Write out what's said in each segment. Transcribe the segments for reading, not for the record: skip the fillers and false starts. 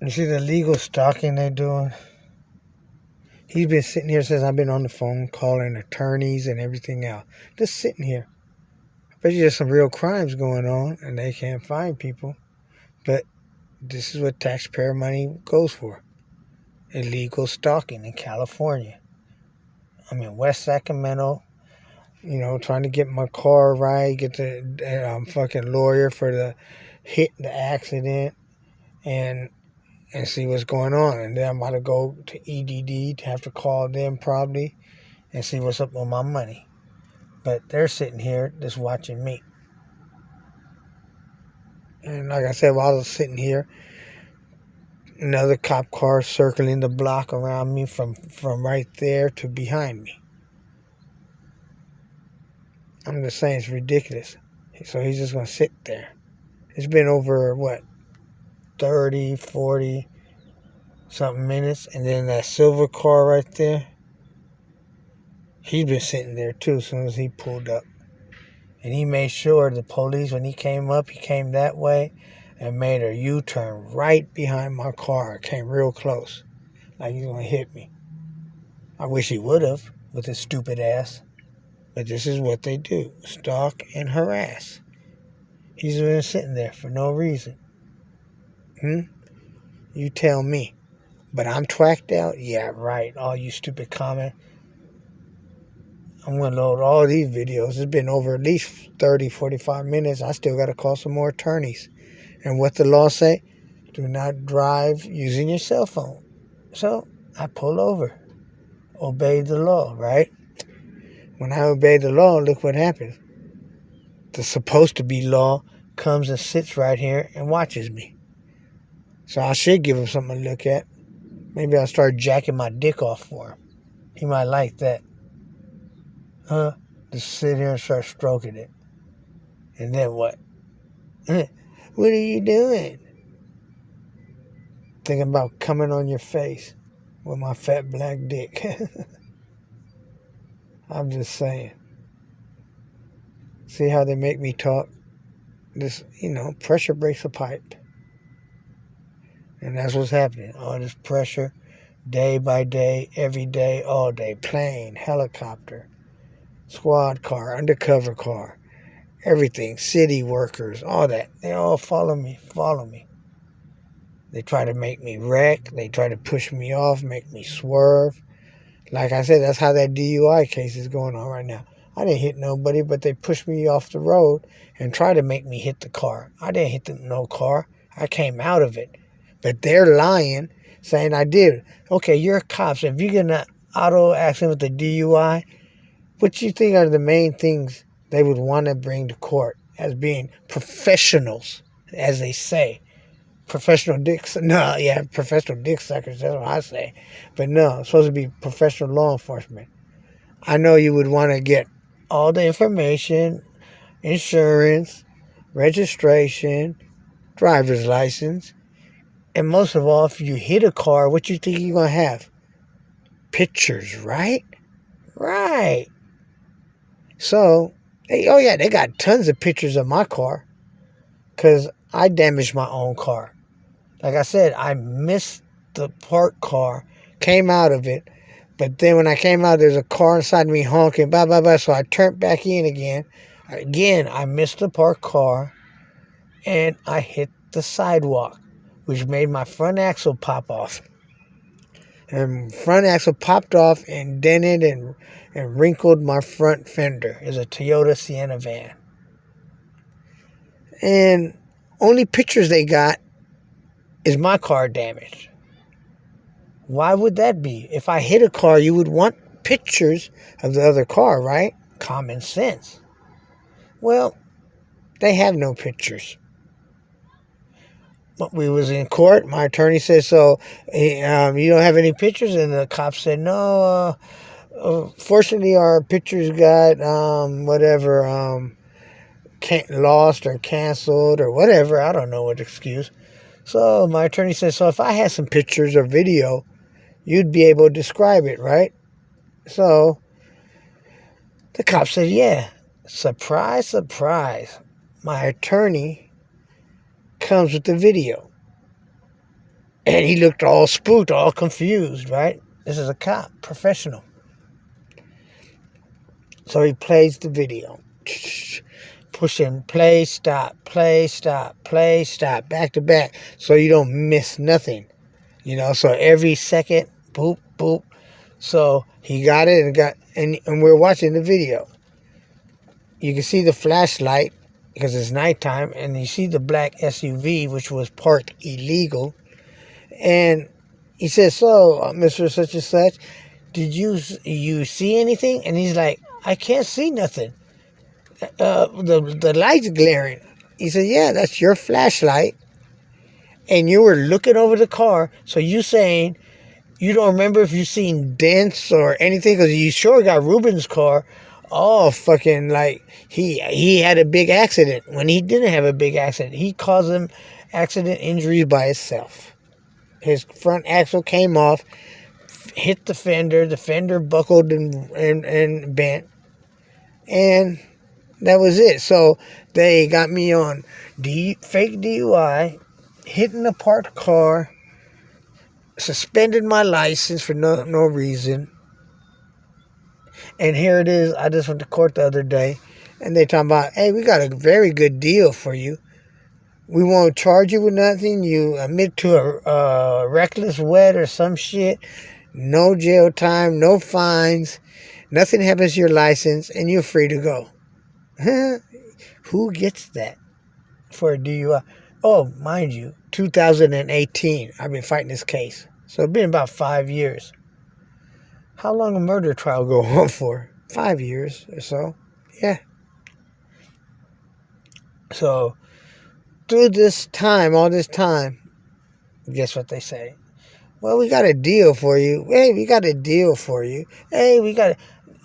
You see the legal stalking they're doing? He's been sitting here since I've been on the phone calling attorneys and everything else. Just sitting here. I bet you there's some real crimes going on and they can't find people. But this is what taxpayer money goes for. Illegal stalking in California. I'm in West Sacramento, trying to get my car right, get the fucking lawyer for the accident, and see what's going on. And then I'm about to go to EDD to have to call them probably and see what's up with my money. But they're sitting here just watching me. And like I said, while I was sitting here, another cop car circling the block around me from right there to behind me. I'm just saying it's ridiculous. So he's just going to sit there. It's been over, 30, 40 something minutes. And then that silver car right there, he's been sitting there too as soon as he pulled up. And he made sure the police, when he came up, he came that way and made a U-turn right behind my car. It came real close, like he's going to hit me. I wish he would have with his stupid ass. But this is what they do, stalk and harass. He's been sitting there for no reason. You tell me. But I'm twacked out? Yeah, right. All you stupid comments. I'm going to load all these videos. It's been over at least 30, 45 minutes. I still got to call some more attorneys. And what the law say? Do not drive using your cell phone. So I pull over. Obey the law, right? When I obey the law, look what happens. The supposed to be law comes and sits right here and watches me. So I should give him something to look at. Maybe I'll start jacking my dick off for him. He might like that. Just sit here and start stroking it. And then what? What are you doing? Thinking about coming on your face with my fat black dick. I'm just saying. See how they make me talk? This, pressure breaks a pipe. And that's what's happening. All this pressure, day by day, every day, all day. Plane, helicopter, squad car, undercover car, everything. City workers, all that. They all follow me. They try to make me wreck. They try to push me off, make me swerve. Like I said, that's how that DUI case is going on right now. I didn't hit nobody, but they pushed me off the road and tried to make me hit the car. I didn't hit no car. I came out of it. But they're lying, saying I did. Okay, you're cops. If you get in an auto accident with a DUI, what do you think are the main things they would want to bring to court as being professionals, as they say? Professional dicks. No, yeah, professional dick suckers. That's what I say. But no, it's supposed to be professional law enforcement. I know you would want to get all the information, insurance, registration, driver's license, and most of all, if you hit a car, what you think you're going to have? Pictures, right? Right. So, they got tons of pictures of my car because I damaged my own car. Like I said, I missed the parked car, came out of it, but then when I came out, there's a car inside me honking, blah, blah, blah, so I turned back in again. Again, I missed the parked car, and I hit the sidewalk, which made my front axle pop off. And front axle popped off and dented and wrinkled my front fender. It's a Toyota Sienna van. And only pictures they got is my car damaged. Why would that be? If I hit a car, you would want pictures of the other car, right? Common sense. Well, they have no pictures. But we was in court. My attorney said, so you don't have any pictures? And the cop said, no, fortunately our pictures got lost or canceled or whatever. I don't know what excuse. So my attorney said, so if I had some pictures or video, you'd be able to describe it, right? So the cop said, yeah. Surprise, surprise. My attorney comes with the video. And he looked all spooked, all confused, right? This is a cop, professional. So he plays the video. Pushing play, stop, back to back. So you don't miss nothing. So every second, boop, boop. So he got it and we're watching the video. You can see the flashlight because it's nighttime, and you see the black SUV, which was parked illegal. And he says, so, Mr. Such and Such, did you see anything? And he's like, I can't see nothing. The light's glaring. He said, yeah, that's your flashlight. And you were looking over the car. So you saying you don't remember if you seen dents or anything? Because you sure got Ruben's car all fucking like he had a big accident when he didn't have a big accident. He caused him accident injuries by himself. His front axle came off, hit the fender buckled and bent, and that was it. So they got me on fake DUI, hitting a parked car, suspended my license for no reason. And here it is. I just went to court the other day, and they talking about, hey, we got a very good deal for you. We won't charge you with nothing. You admit to a reckless wet or some shit. No jail time, no fines. Nothing happens to your license, and you're free to go. Who gets that for a DUI? Oh, mind you, 2018, I've been fighting this case. So it's been about 5 years. How long a murder trial go on for? 5 years or so. Yeah. So, through all this time, guess what they say? Well, we got a deal for you. Hey, we got a deal for you. Hey, we got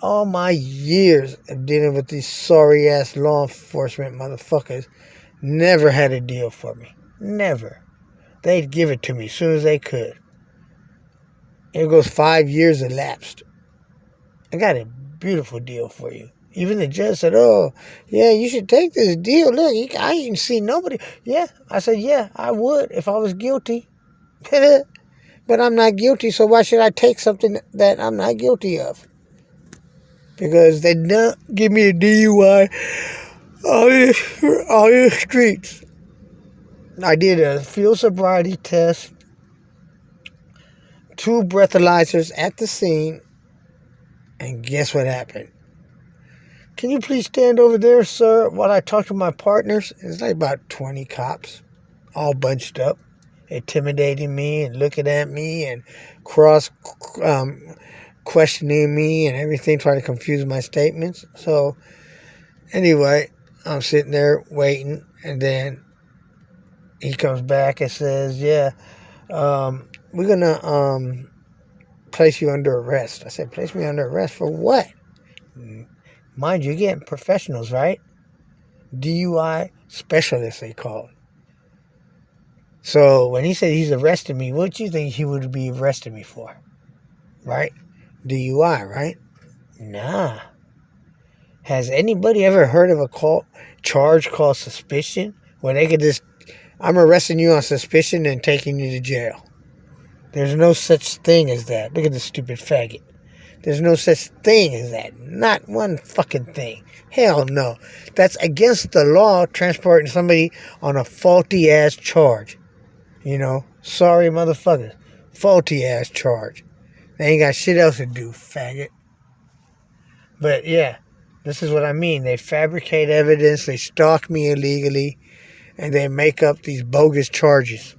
all my years of dealing with these sorry-ass law enforcement motherfuckers never had a deal for me. Never. They'd give it to me as soon as they could. Here goes 5 years elapsed. I got a beautiful deal for you. Even the judge said, oh, yeah, you should take this deal. Look, I ain't seen nobody. Yeah, I said, yeah, I would if I was guilty. But I'm not guilty, so why should I take something that I'm not guilty of? Because they don't give me a DUI on the streets. I did a field sobriety test, 2 breathalyzers at the scene, and guess what happened? Can you please stand over there, sir, while I talk to my partners? It's like about 20 cops, all bunched up, intimidating me and looking at me and questioning me and everything, trying to confuse my statements. So, anyway, I'm sitting there waiting, and then he comes back and says, yeah, we're going to place you under arrest. I said, place me under arrest for what? Mind you, you're getting professionals, right? DUI specialists, they call it. So when he said he's arresting me, what do you think he would be arresting me for? Right? DUI, right? Nah. Has anybody ever heard of a charge called suspicion? Where they could just, I'm arresting you on suspicion and taking you to jail. There's no such thing as that. Look at this stupid faggot. There's no such thing as that. Not one fucking thing. Hell no. That's against the law, transporting somebody on a faulty-ass charge. Sorry, motherfuckers. Faulty-ass charge. They ain't got shit else to do, faggot. But, yeah, this is what I mean. They fabricate evidence, they stalk me illegally, and they make up these bogus charges.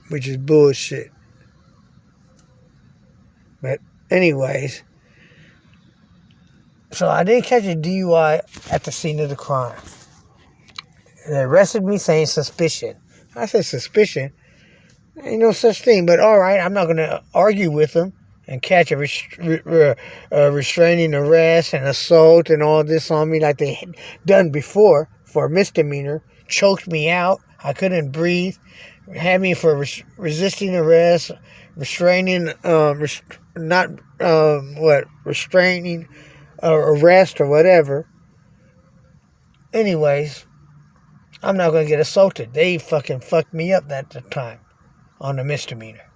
Which is bullshit. But anyways, so I didn't catch a DUI at the scene of the crime. They arrested me saying suspicion. I said suspicion? Ain't no such thing. But all right, I'm not going to argue with them and catch a restraining arrest and assault and all this on me like they had done before for a misdemeanor. Choked me out. I couldn't breathe. Had me for resisting arrest, restraining, restraining arrest or whatever. Anyways, I'm not going to get assaulted. They fucking fucked me up at the time on a misdemeanor.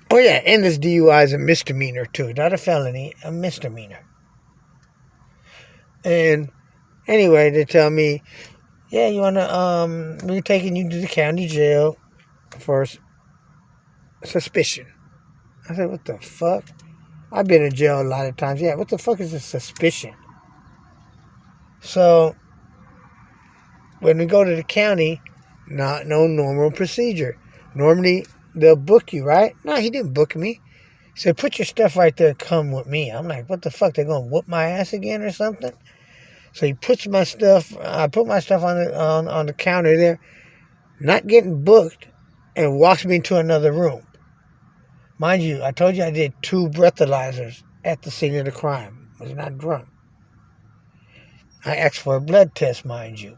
Oh, yeah, and this DUI is a misdemeanor, too. Not a felony, a misdemeanor. And anyway, they tell me, yeah, you want to, we're taking you to the county jail for suspicion. I said, what the fuck? I've been in jail a lot of times. Yeah, what the fuck is a suspicion? So, when we go to the county, no normal procedure. Normally, they'll book you, right? No, he didn't book me. He said, put your stuff right there, come with me. I'm like, what the fuck? They're going to whoop my ass again or something? So he puts my stuff, I put my stuff on the counter there, not getting booked, and walks me into another room. Mind you, I told you I did 2 breathalyzers at the scene of the crime. I was not drunk. I asked for a blood test, mind you.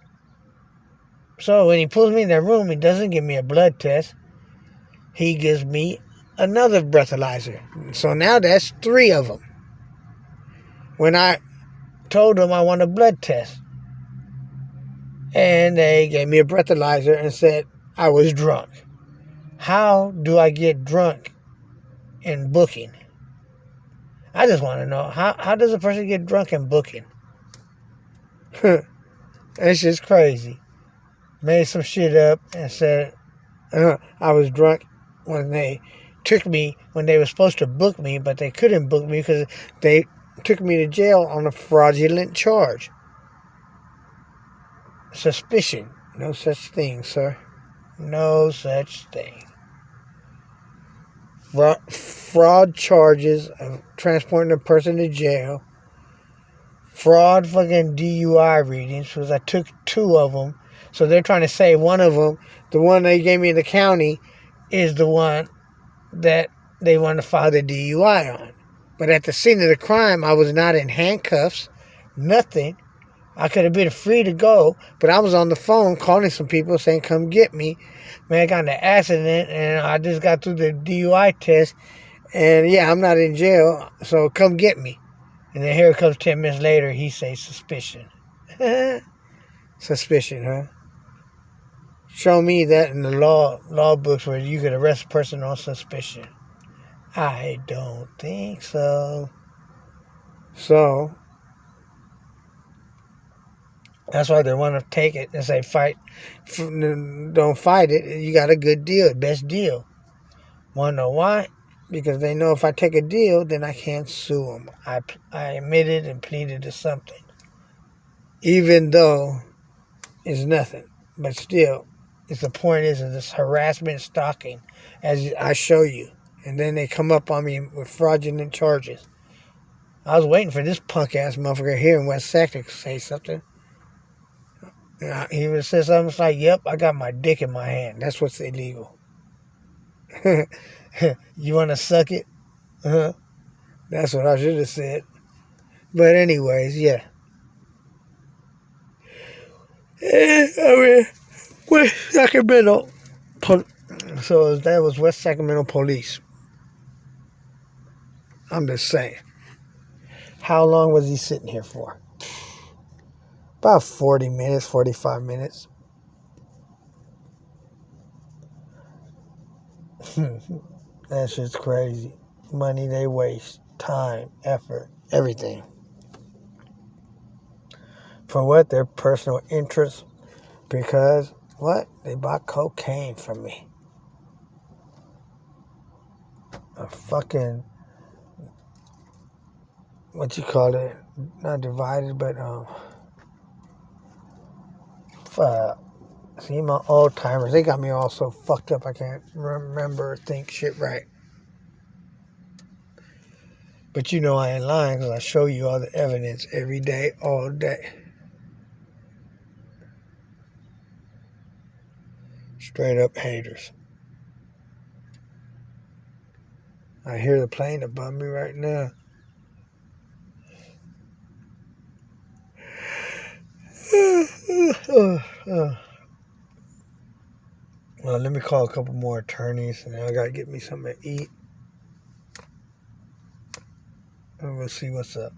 So when he pulls me in that room, he doesn't give me a blood test. He gives me another breathalyzer. So now that's 3 of them. When I told him I want a blood test, and they gave me a breathalyzer and said I was drunk. How do I get drunk in booking? I just want to know, how does a person get drunk in booking? That's just crazy. Made some shit up and said I was drunk when they took me, when they were supposed to book me, but they couldn't book me because they took me to jail on a fraudulent charge. Suspicion. No such thing, sir. No such thing. Fraud charges of transporting a person to jail. Fraud fucking DUI readings, because I took 2 of them. So they're trying to say one of them, the one they gave me in the county, is the one that they want to file the DUI on. But at the scene of the crime, I was not in handcuffs, nothing. I could have been free to go, but I was on the phone calling some people saying, come get me. Man, I got in an accident, and I just got through the DUI test, and yeah, I'm not in jail, so come get me. And then here it comes 10 minutes later, he says suspicion. Suspicion, huh? Show me that in the law books where you could arrest a person on suspicion. I don't think so. So, that's why they want to take it and say, don't fight it. You got a good deal, best deal. Want to know why? Because they know if I take a deal, then I can't sue them. I admitted and pleaded to something. Even though it's nothing. But still, the point is this harassment stalking, as I show you. And then they come up on me with fraudulent charges. I was waiting for this punk-ass motherfucker here in West Sac to say something. He would say something like, yep, I got my dick in my hand. That's what's illegal. You want to suck it? That's what I should have said. But anyways, yeah. I mean, West Sacramento. So that was West Sacramento police. I'm just saying. How long was he sitting here for? About 40 minutes, 45 minutes. That shit's crazy. Money they waste. Time, effort, everything. For what? Their personal interest. Because, what? They bought cocaine from me. A fucking, what you call it? Not divided, but, see, my old timers, they got me all so fucked up I can't remember or think shit right. But you know I ain't lying because I show you all the evidence every day, all day. Straight up haters. I hear the plane above me right now. Well, let me call a couple more attorneys, and then I gotta get me something to eat. And we'll see what's up.